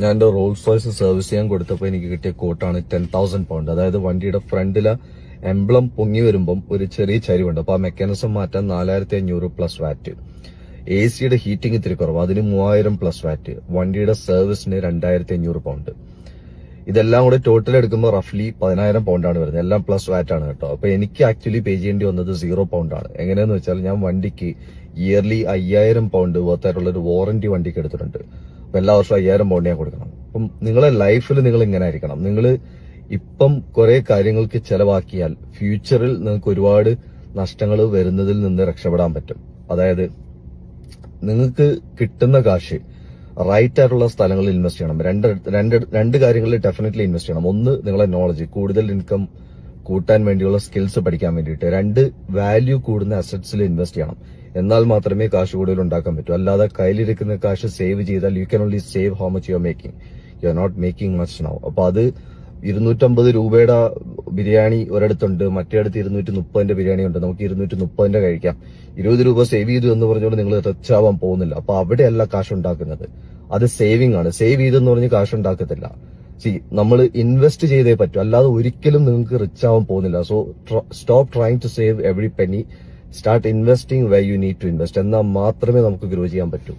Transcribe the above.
ഞാൻ എന്റെ Rolls Royce service ചെയ്യാൻ കൊടുത്തപ്പോൾ എനിക്ക് കിട്ടിയ കോട്ടാണ് 10,000 പൗണ്ട്. അതായത് വണ്ടിയുടെ ഫ്രണ്ടിലെ എംബ്ലം പൊങ്ങി വരുമ്പം ഒരു ചെറിയ ചരിവുണ്ട്. അപ്പൊ ആ മെക്കാനിസം മാറ്റാൻ 4,500 പ്ലസ് വാറ്റ്. എ സിയുടെ ഹീറ്റിംഗ് ഇത്തിരി കുറവ്, അതിന് 3,000 പ്ലസ് വാറ്റ്. വണ്ടിയുടെ സർവീസിന് 2,500 പൗണ്ട്. ഇതെല്ലാം കൂടെ ടോട്ടൽ എടുക്കുമ്പോൾ റഫ്ലി 10,000 പൗണ്ടാണ് വരുന്നത്. എല്ലാം പ്ലസ് വാറ്റ് ആണ് കേട്ടോ. അപ്പൊ എനിക്ക് ആക്ച്വലി പേ ചെയ്യേണ്ടി വന്നത് 0 പൗണ്ടാണ്. എങ്ങനെയാന്ന് വെച്ചാൽ ഞാൻ വണ്ടിക്ക് ഇയർലി 5,000 പൗണ്ട് വർത്തായിട്ടുള്ള ഒരു വാറന്റി വണ്ടിക്ക് എടുത്തിട്ടുണ്ട്. അപ്പൊ എല്ലാ വർഷവും 5,000 പൗണ്ട് ഞാൻ കൊടുക്കണം. അപ്പം നിങ്ങളെ ലൈഫിൽ നിങ്ങൾ ഇങ്ങനെ ആയിരിക്കണം. നിങ്ങൾ ഇപ്പം കുറെ കാര്യങ്ങൾക്ക് ചെലവാക്കിയാൽ ഫ്യൂച്ചറിൽ നിങ്ങൾക്ക് ഒരുപാട് നഷ്ടങ്ങൾ വരുന്നതിൽ നിന്ന് രക്ഷപ്പെടാൻ പറ്റും. അതായത് നിങ്ങൾക്ക് കിട്ടുന്ന കാശ് റൈറ്റ് ആയിട്ടുള്ള സ്ഥലങ്ങളിൽ ഇൻവെസ്റ്റ് ചെയ്യണം. രണ്ട് കാര്യങ്ങളിൽ ഡെഫിനറ്റ്ലി ഇൻവെസ്റ്റ് ചെയ്യണം. ഒന്ന്, നിങ്ങളെ നോളജ്, കൂടുതൽ ഇൻകം കൂട്ടാൻ വേണ്ടിയുള്ള സ്കിൽസ് പഠിക്കാൻ വേണ്ടിയിട്ട്. രണ്ട്, വാല്യൂ കൂടുന്ന അസറ്റ്സിൽ ഇൻവെസ്റ്റ് ചെയ്യണം. എന്നാൽ മാത്രമേ കാശ് കൂടുതൽ ഉണ്ടാക്കാൻ പറ്റൂ. അല്ലാതെ കയ്യിലിരിക്കുന്ന കാശ് സേവ് ചെയ്താൽ you can only save how much you are making. You are not making much now. അപ്പൊ അത് 250 രൂപയുടെ ബിരിയാണി ഒരിടത്തുണ്ട്, മറ്റേ അടുത്ത് 230 ബിരിയാണി ഉണ്ട്. നമുക്ക് 230 കഴിക്കാം. 20 രൂപ സേവ് ചെയ്തു എന്ന് പറഞ്ഞുകൊണ്ട് നിങ്ങൾ റിച്ച് ആവാൻ പോകുന്നില്ല. അപ്പൊ അവിടെയല്ല കാശ് ഉണ്ടാക്കുന്നത്, അത് സേവിംഗ് ആണ്. സേവ് ചെയ്തെന്ന് പറഞ്ഞ് കാശ് ഉണ്ടാക്കത്തില്ല. നമ്മൾ ഇൻവെസ്റ്റ് ചെയ്തേ പറ്റൂ, അല്ലാതെ ഒരിക്കലും നിങ്ങൾക്ക് റിച്ച് ആവാൻ പോകുന്നില്ല. So stop trying to save every penny. Start investing way you need to invest. എന്നാൽ മാത്രമേ നമുക്ക് ഗ്രോ ചെയ്യാൻ പറ്റൂ.